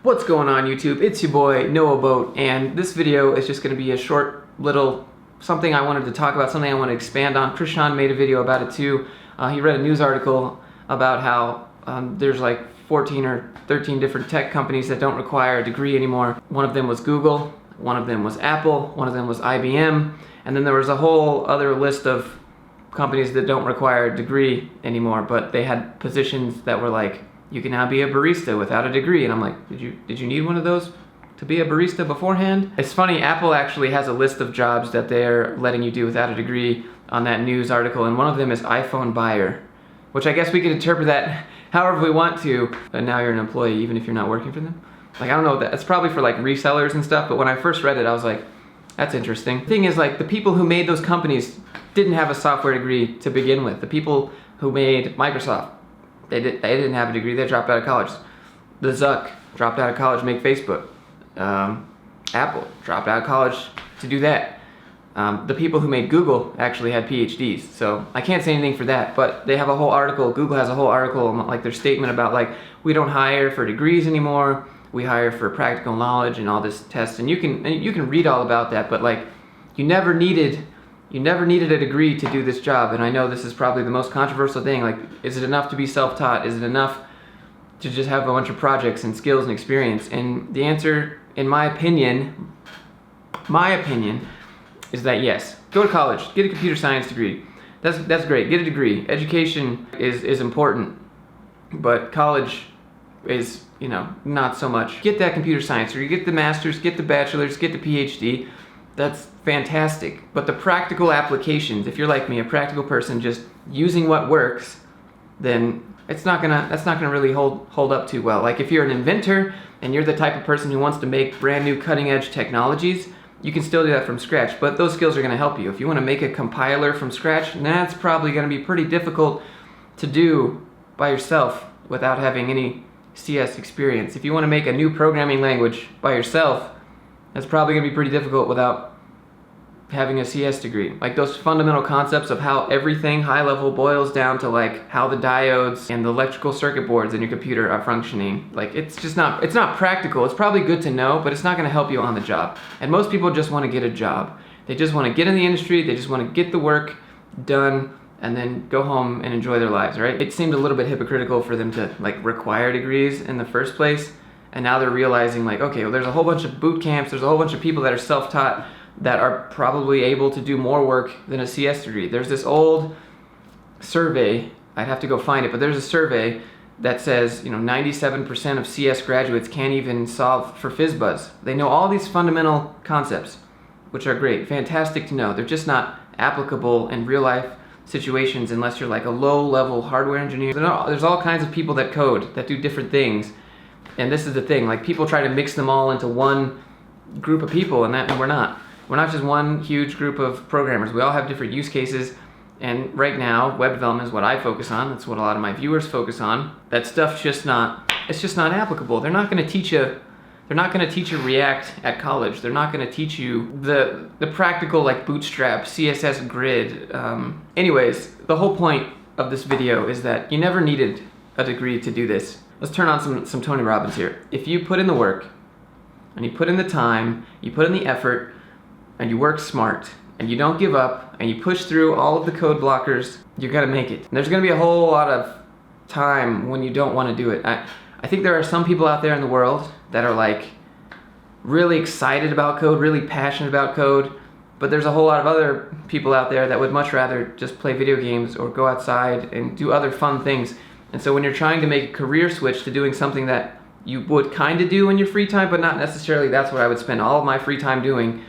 What's going on YouTube? It's your boy Noah Boat, and this video is just going to be a short little something I wanted to talk about, something I want to expand on. Krishan made a video about it too. He read a news article about how there's like 14 or 13 different tech companies that don't require a degree anymore. One of them was Google, one of them was Apple, one of them was IBM, and then there was a whole other list of companies that don't require a degree anymore, but they had positions that were like, you can now be a barista without a degree. And I'm like, did you need one of those to be a barista beforehand? It's funny, Apple actually has a list of jobs that they're letting you do without a degree on that news article, and one of them is iPhone buyer, which I guess we could interpret that however we want to, but now you're an employee even if you're not working for them. Like, I don't know, that's probably for like resellers and stuff, but when I first read it, I was like, that's interesting. The thing is, like, the people who made those companies didn't have a software degree to begin with. The people who made Microsoft, they didn't have a degree, they dropped out of college. The Zuck dropped out of college to make Facebook. Apple dropped out of college to do that. The people who made Google actually had PhDs, so I can't say anything for that, but they have a whole article, Google has a whole article, like their statement about like, we don't hire for degrees anymore, we hire for practical knowledge and all this tests, and you can read all about that, but like, you never needed a degree to do this job. And I know this is probably the most controversial thing, like, is it enough to be self-taught? Is it enough to just have a bunch of projects and skills and experience? And the answer, in my opinion, is that yes. Go to college, get a computer science degree. That's great, get a degree. Education is important, but college is, you know, not so much. Get that computer science degree, get the master's, get the bachelor's, get the PhD. That's fantastic, but the practical applications, if you're like me, a practical person just using what works, then that's not gonna really hold up too well. Like, if you're an inventor and you're the type of person who wants to make brand new cutting edge technologies, you can still do that from scratch, but those skills are gonna help you. If you wanna make a compiler from scratch, that's probably gonna be pretty difficult to do by yourself without having any CS experience. If you wanna make a new programming language by yourself, that's probably gonna be pretty difficult without having a CS degree. Like, those fundamental concepts of how everything high level boils down to like how the diodes and the electrical circuit boards in your computer are functioning. Like, it's not practical. It's probably good to know, but it's not gonna help you on the job. And most people just wanna get a job. They just wanna get in the industry, they just wanna get the work done, and then go home and enjoy their lives, right? It seemed a little bit hypocritical for them to like require degrees in the first place. And now they're realizing, like, okay, well, there's a whole bunch of boot camps, there's a whole bunch of people that are self-taught that are probably able to do more work than a CS degree. There's this old survey, I'd have to go find it, but there's a survey that says, you know, 97% of CS graduates can't even solve for FizzBuzz. They know all these fundamental concepts, which are great, fantastic to know. They're just not applicable in real life situations unless you're like a low-level hardware engineer. There's all kinds of people that code, that do different things. And this is the thing, like, people try to mix them all into one group of people, and we're not. We're not just one huge group of programmers. We all have different use cases, and right now, web development is what I focus on. That's what a lot of my viewers focus on. That stuff's just not applicable. They're not gonna teach you React at college. They're not gonna teach you the practical, like, Bootstrap, CSS grid. Anyways, the whole point of this video is that you never needed a degree to do this. Let's turn on some Tony Robbins here. If you put in the work, and you put in the time, you put in the effort, and you work smart, and you don't give up, and you push through all of the code blockers, you're gonna make it. And there's gonna be a whole lot of time when you don't wanna do it. I think there are some people out there in the world that are like really excited about code, really passionate about code, but there's a whole lot of other people out there that would much rather just play video games or go outside and do other fun things. And so when you're trying to make a career switch to doing something that you would kind of do in your free time, but not necessarily that's what I would spend all of my free time doing,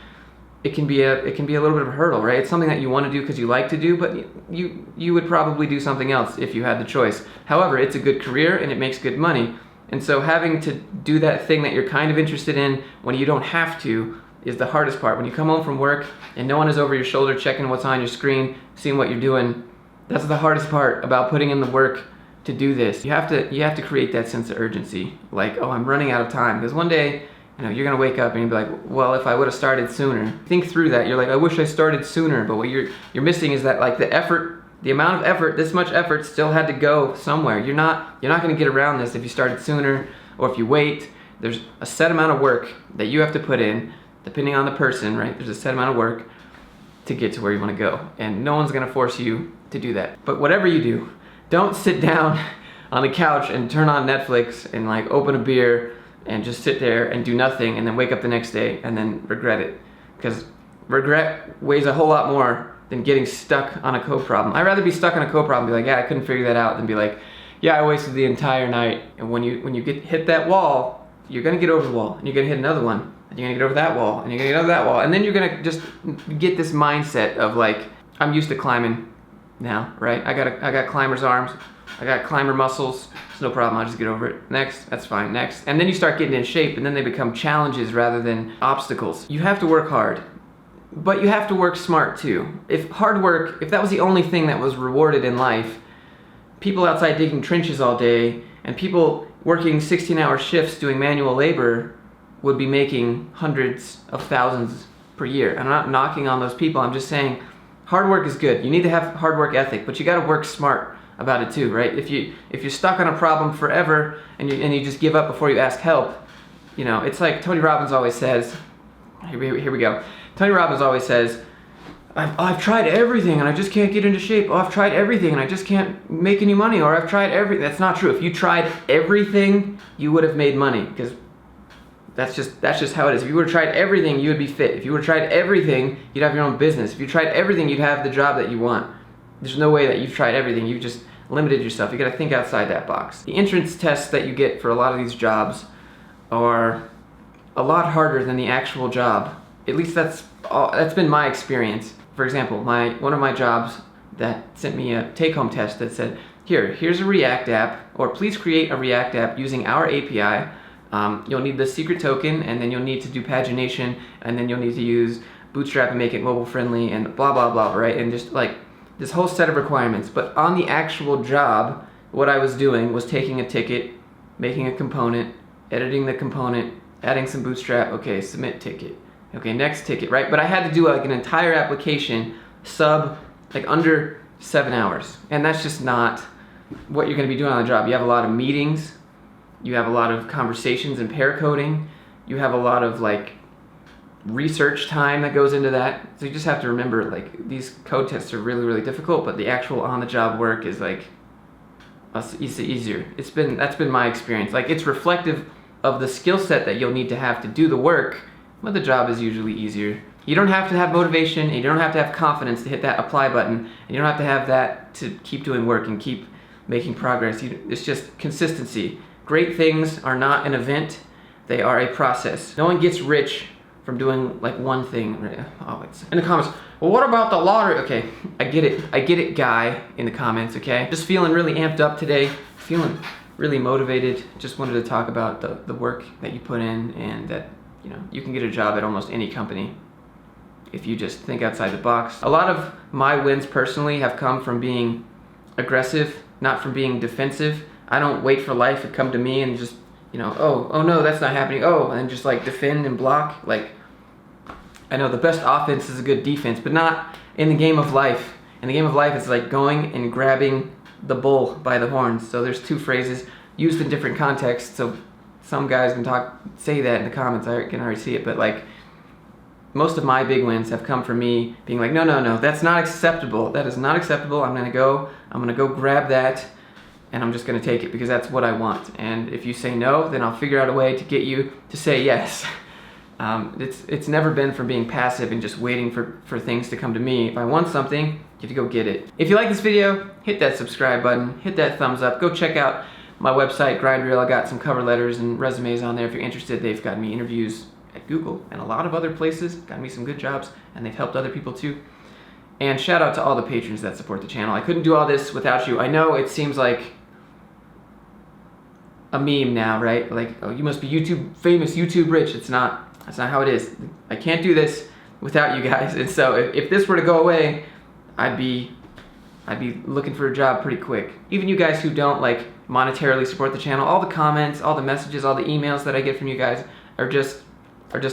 it can be a little bit of a hurdle, right? It's something that you want to do because you like to do, but you would probably do something else if you had the choice. However, it's a good career and it makes good money. And so having to do that thing that you're kind of interested in when you don't have to is the hardest part. When you come home from work and no one is over your shoulder checking what's on your screen, seeing what you're doing, that's the hardest part about putting in the work to do this. You have to create that sense of urgency. Like, oh, I'm running out of time. Because one day, you know, you're gonna wake up and you'll be like, well, if I would have started sooner. Think through that. You're like, I wish I started sooner, but what you're missing is that, like, the effort, the amount of effort, this much effort still had to go somewhere. You're not gonna get around this if you started sooner or if you wait. There's a set amount of work that you have to put in, depending on the person, right? There's a set amount of work to get to where you want to go. And no one's going to force you to do that. But whatever you do, don't sit down on the couch and turn on Netflix and like open a beer and just sit there and do nothing and then wake up the next day and then regret it. Because regret weighs a whole lot more than getting stuck on a code problem. I'd rather be stuck on a code problem and be like, yeah, I couldn't figure that out, than be like, yeah, I wasted the entire night. And when you hit that wall, you're gonna get over the wall, and you're gonna hit another one, and you're gonna get over that wall, and you're gonna get over that wall, and then you're gonna just get this mindset of like, I'm used to climbing now, right? I got climber's arms, I got climber muscles. It's no problem. I'll just get over it. Next, that's fine. Next, and then you start getting in shape, and then they become challenges rather than obstacles. You have to work hard. But you have to work smart too. If hard work, if that was the only thing that was rewarded in life, people outside digging trenches all day and people working 16-hour shifts doing manual labor would be making hundreds of thousands per year. I'm not knocking on those people. I'm just saying hard work is good. You need to have hard work ethic, but you got to work smart about it too, right? If you're stuck on a problem forever and you just give up before you ask help, you know, it's like Tony Robbins always says. Here we go. Tony Robbins always says, I've tried everything and I just can't get into shape. Oh, I've tried everything and I just can't make any money. Or I've tried everything. That's not true. If you tried everything, you would have made money, because that's just how it is. If you would have tried everything, you would be fit. If you would have tried everything, you'd have your own business. If you tried everything, you'd have the job that you want. There's no way that you've tried everything. You've just limited yourself. You got to think outside that box. The entrance tests that you get for a lot of these jobs are a lot harder than the actual job. At least that's been my experience. For example, one of my jobs that sent me a take-home test that said, here's a React app, or please create a React app using our API. You'll need the secret token, and then you'll need to do pagination, and then you'll need to use Bootstrap and make it mobile friendly, and blah blah blah, right? And just like this whole set of requirements. But on the actual job, what I was doing was taking a ticket, making a component, editing the component, adding some Bootstrap. Okay, submit ticket. Okay, next ticket, right? But I had to do like an entire application under 7 hours. And that's just not what you're gonna be doing on the job. You have a lot of meetings, you have a lot of conversations and pair coding, you have a lot of like research time that goes into that. So you just have to remember, like, these code tests are really, really difficult, but the actual on-the-job work is like easier. That's been my experience. Like, it's reflective of the skill set that you'll need to have to do the work, but the job is usually easier. You don't have to have motivation, and you don't have to have confidence to hit that apply button, and you don't have to have that to keep doing work and keep making progress. It's just consistency. Great things are not an event, they are a process. No one gets rich from doing like one thing. Oh, it's in the comments. Well, what about the lottery? Okay, I get it, guy in the comments, okay? Just feeling really amped up today, feeling really motivated. Just wanted to talk about the work that you put in, and that, you know, you can get a job at almost any company if you just think outside the box. A lot of my wins personally have come from being aggressive, not from being defensive. I don't wait for life to come to me and just, you know, oh no, that's not happening. Oh, and just like defend and block. Like, I know the best offense is a good defense, but not in the game of life. In the game of life, it's like going and grabbing the bull by the horns. So there's two phrases used in different contexts. So some guys can say that in the comments. I can already see it, but like, most of my big wins have come from me being like, no, that's not acceptable. That is not acceptable. I'm gonna go grab that, and I'm just gonna take it because that's what I want. And if you say no, then I'll figure out a way to get you to say yes. It's never been from being passive and just waiting for things to come to me. If I want something, you have to go get it. If you like this video, hit that subscribe button, hit that thumbs up. Go check out my website, Grind Reel. I got some cover letters and resumes on there. If you're interested, they've gotten me interviews at Google and a lot of other places, gotten me some good jobs, and they've helped other people too. And shout out to all the patrons that support the channel. I couldn't do all this without you. I know it seems like a meme now, right? Like, oh, you must be YouTube famous, YouTube rich. It's not. That's not how it is. I can't do this without you guys. And so if this were to go away, I'd be looking for a job pretty quick. Even you guys who don't like monetarily support the channel, all the comments, all the messages, all the emails that I get from you guys are just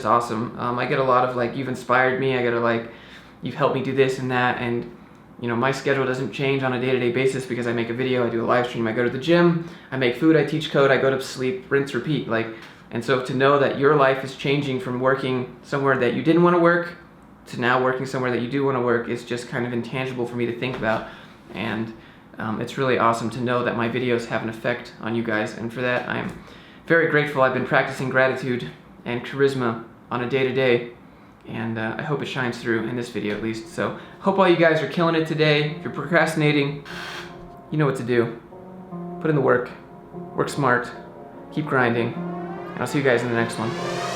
awesome. I get a lot of like, you've inspired me. I get a like, you've helped me do this and that. And you know, my schedule doesn't change on a day-to-day basis because I make a video, I do a live stream, I go to the gym, I make food, I teach code, I go to sleep, rinse, repeat. Like, And so to know that your life is changing from working somewhere that you didn't want to work to now working somewhere that you do want to work is just kind of intangible for me to think about. And it's really awesome to know that my videos have an effect on you guys. And for that, I'm very grateful. I've been practicing gratitude and charisma on a day-to-day. And I hope it shines through in this video at least. So hope all you guys are killing it today. If you're procrastinating, you know what to do. Put in the work smart, keep grinding, and I'll see you guys in the next one.